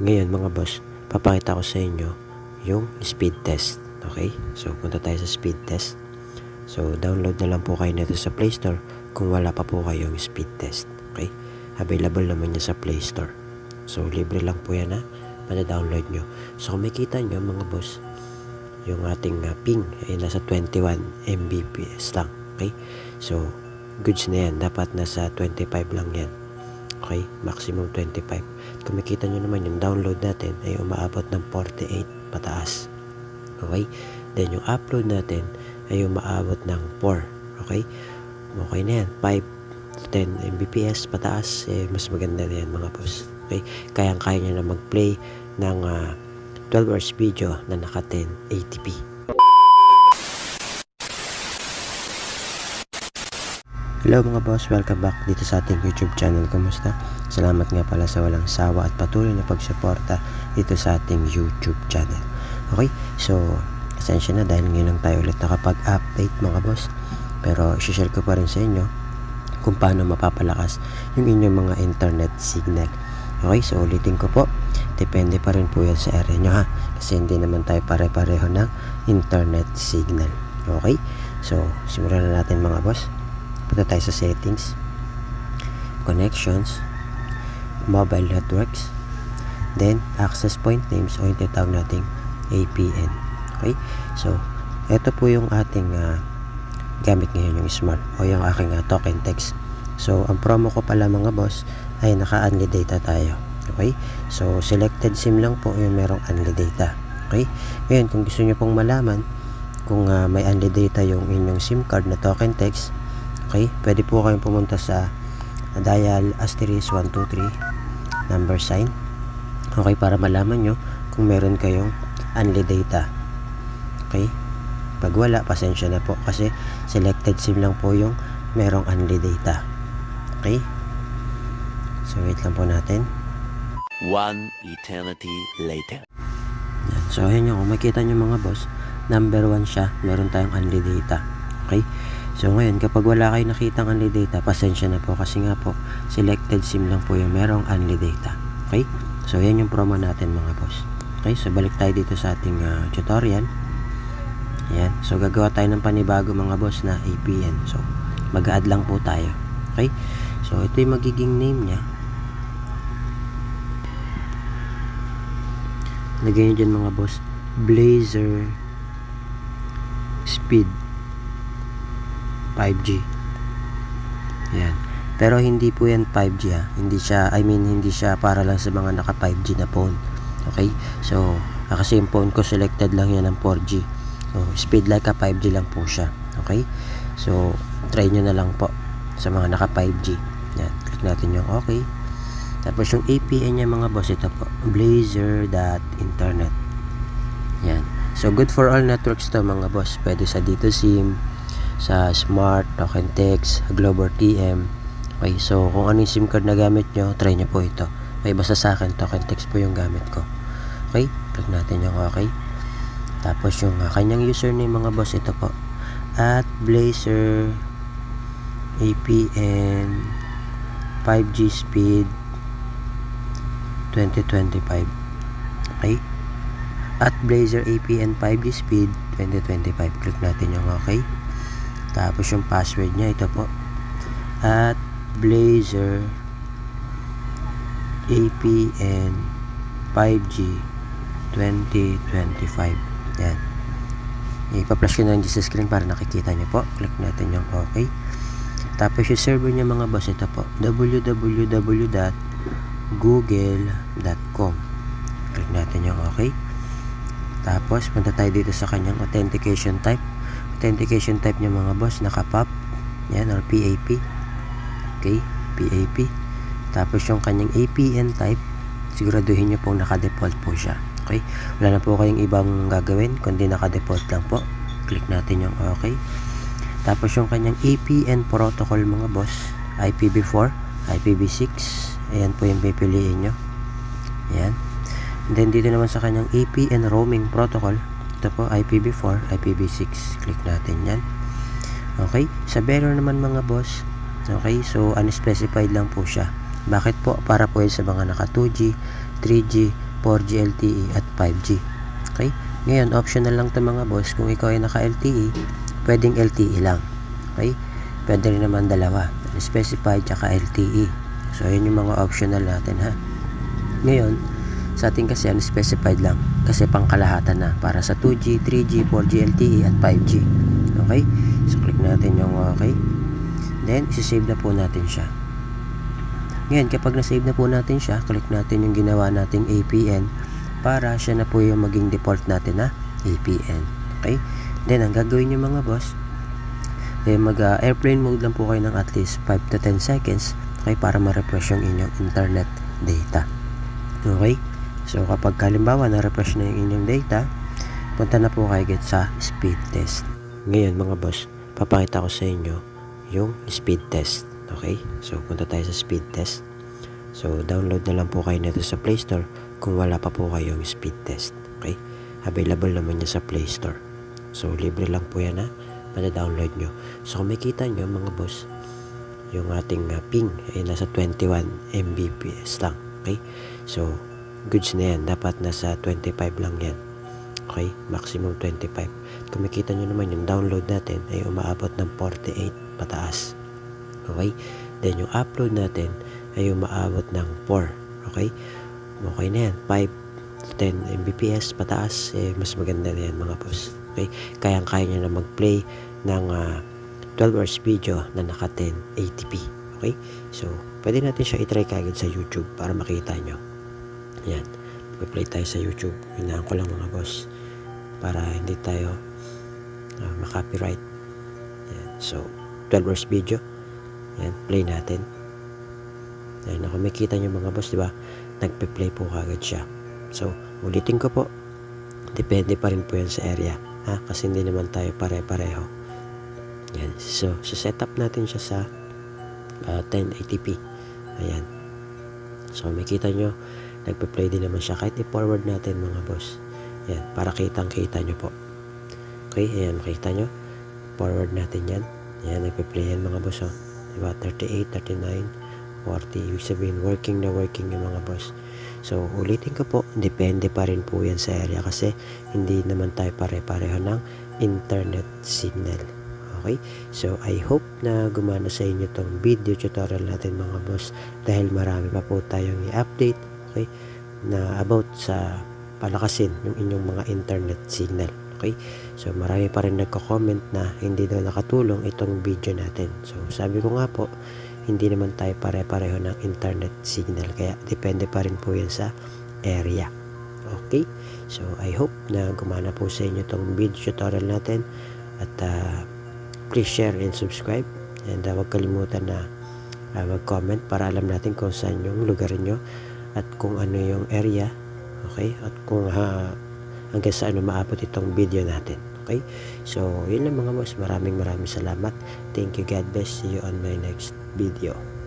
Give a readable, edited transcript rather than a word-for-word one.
Ngayon mga boss, papakita ko sa inyo yung speed test. Okay? So, punta tayo sa speed test. So, download na lang po kayo nito sa Play Store kung wala pa po kayong speed test. Okay? Available naman niya sa Play Store. So, libre lang po yan, download nyo. So, kung makita nyo mga boss, yung ating ping ay nasa 21 Mbps lang. Okay? So, goods na yan. Dapat nasa 25 lang yan. Okay? Maximum 25. Kung makita nyo naman yung download natin ay umaabot ng 48 pataas. Okay? Then yung upload natin ay umaabot ng 4. Okay? Okay na yan. 5 to 10 Mbps pataas. Mas maganda na yan mga boss. Okay? Kayang-kaya nyo na mag-play ng 12 hours video na naka 1080p. Hello mga boss, welcome back dito sa ating YouTube channel. Kumusta? Salamat nga pala sa walang sawa at patuloy na pagsuporta dito sa ating YouTube channel. Okay, so asensya na dahil ngayon lang tayo ulit nakapag-update mga boss. Pero share ko pa rin sa inyo kung paano mapapalakas yung inyong mga internet signal. Okay, so ulitin ko po, depende pa rin po yan sa area nyo kasi hindi naman tayo pare-pareho ng internet signal. Okay, so simulan na natin mga boss. Punta tayo sa settings, connections, mobile networks, then access point names o yung tinatawag nating APN. Okay, so ito po yung ating gamit ngayon, yung smart o yung aking token text. So ang promo ko pala mga boss ay naka-unli data tayo. Okay, so selected SIM lang po yung merong unli data. Okay, ngayon kung gusto nyo pong malaman kung may unli data yung inyong SIM card na token text, okay, pwede po kayong pumunta sa dial *123 number sign. Okay, para malaman nyo kung meron kayong unli data. Okay, pag wala, pasensya na po kasi selected SIM lang po yung merong unli data. Okay, so wait lang po natin. One eternity later. Yan. So ayan yung kung makita nyo mga boss, number 1 siya, meron tayong unli data. Okay, so ngayon kapag wala kayo nakitang unli data, pasensya na po kasi nga po selected SIM lang po yung merong unli data. Okay, so yan yung promo natin mga boss. Okay, so balik tayo dito sa ating tutorial. Yan, so gagawa tayo ng panibago mga boss na APN. So mag-add lang po tayo. Okay, so ito yung magiging name nya. Lagyan nyo dyan mga boss, Blazer Speed 5G. Yan. Pero hindi po yan 5G Hindi siya, hindi siya para lang sa mga naka 5G na phone. Okay? So, kasi yung phone ko selected lang yan ng 4G. So, speed like a 5G lang po siya. Okay? So, try nyo na lang po sa mga naka 5G. Yan. Click natin yung okay. Tapos yung APN niya mga boss, ito po, blazer.internet. Yan. So, good for all networks to mga boss. Pwede sa dito SIM, sa Smart, Token Text, Global TM. Okay, so kung ano yung SIM card na gamit nyo, try nyo po ito. Okay, basta sa akin, Token Text po yung gamit ko. Okay, click natin yung okay. Tapos yung kanyang username mga boss, ito po, @blazer APN 5G speed 2025. Okay, @blazer APN 5G speed 2025. Click natin yung okay. Tapos yung password niya, ito po, @blazer APN 5G 2025. Yan. Ipa-flash ko na lang sa screen para nakikita nyo po. Click natin yung okay. Tapos yung server niya mga boss, ito po, www.google.com. Click natin yung okay. Tapos punta tayo dito sa kanyang authentication type. Authentication type niya mga boss, naka-PAP. Yan, or PAP. Okay, PAP. Tapos yung kanyang APN type, siguraduhin nyo pong naka-default po siya. Okay, wala na po kayong ibang gagawin kundi naka-default lang po. Click natin yung okay. Tapos yung kanyang APN protocol mga boss, IPv4, IPv6. Ayan po yung pipiliin nyo. Ayan. And then dito naman sa kanyang APN roaming protocol, ito po, IPv4, IPv6. Click natin yan. Okay, sa bearer naman mga boss, okay, so unspecified lang po siya. Bakit po? Para po yun sa mga naka 2G, 3G, 4G LTE at 5G. Okay? Ngayon, optional lang to mga boss. Kung ikaw ay naka LTE, pwedeng LTE lang. Okay? Pwede rin naman dalawa, specified tsaka LTE. So yun yung mga optional natin ha. Ngayon, sa atin kasi unspecified lang kasi pangkalahatan na para sa 2G, 3G, 4G LTE at 5G. Okay? So click natin yung okay. Then, isi-save na po natin siya. Ngayon, kapag na-save na po natin siya, click natin yung ginawa nating APN para siya na po yung maging default natin na APN. Okay? Then, ang gagawin nyo mga boss, mag-airplane mode lang po kayo ng at least 5 to 10 seconds, okay, para ma-refresh yung inyong internet data. Okay? So, kapag halimbawa na-refresh na yung inyong data, punta na po kayo sa speed test. Ngayon mga boss, papakita ko sa inyo yung speed test. Okay? So, punta tayo sa speed test. So, download na lang po kayo nito sa Play Store kung wala pa po kayong speed test. Okay? Available naman niya sa Play Store. So, libre lang po yan ha. Mada-download nyo. So, kung makita nyo mga boss, yung ating ping ay nasa 21 Mbps lang. Okay? So, goods na yan. Dapat nasa 25 lang yan. Okay? Maximum 25. Kung makita nyo naman yung download natin ay umaabot ng 48 pataas. Okay? Then yung upload natin ay umaabot ng 4. Okay? Okay na yan. 5 to 10 Mbps pataas. Mas maganda na yan mga boss. Okay? Kayang-kaya nyo na mag-play ng 12 hours video na naka 1080p. Okay? So, pwede natin siya itry kagad sa YouTube para makita nyo. Yan. Mag-play tayo sa YouTube. Hinaan ko lang mga boss para hindi tayo makopyright. Yan. So, 12 hours video. Yan. Play natin. Yan. Kung makita nyo mga boss, diba? Nagpe-play po kagad siya. So, ulitin ko po. Depende pa rin po yan sa area. Ha? Kasi hindi naman tayo pare-pareho. Yan. So, set up natin siya sa 1080p. Ayan. So, makita nyo, nagpe-play din naman siya. Kahit i-forward natin mga boss. Ayan. Para kitang-kita nyo po. Okay. Ayan. Makita nyo. Forward natin yan. Ayan. Nagpe-play yan mga boss. Oh. Diba? 38, 39, 40. Ibig sabihin, working na working yung mga boss. So, ulitin ko po. Depende pa rin po yan sa area. Kasi, hindi naman tayo pare-pareho ng internet signal. Okay? So, I hope na gumana sa inyo tong video tutorial natin mga boss dahil marami pa po tayong i-update, okay, na about sa palakasin yung inyong mga internet signal. Okay? So, marami pa rin nagko-comment na hindi daw nakatulong itong video natin. So, sabi ko nga po, hindi naman tayo pare-pareho ng internet signal kaya depende pa rin po yan sa area. Okay? So, I hope na gumana po sa inyo itong video tutorial natin at please share and subscribe and huwag kalimutan na mag-comment para alam natin kung saan yung lugar nyo at kung ano yung area, okay, at kung hanggang saan maabot itong video natin. Okay, so yun lang mga boss, maraming salamat. Thank you, God bless. See you on my next video.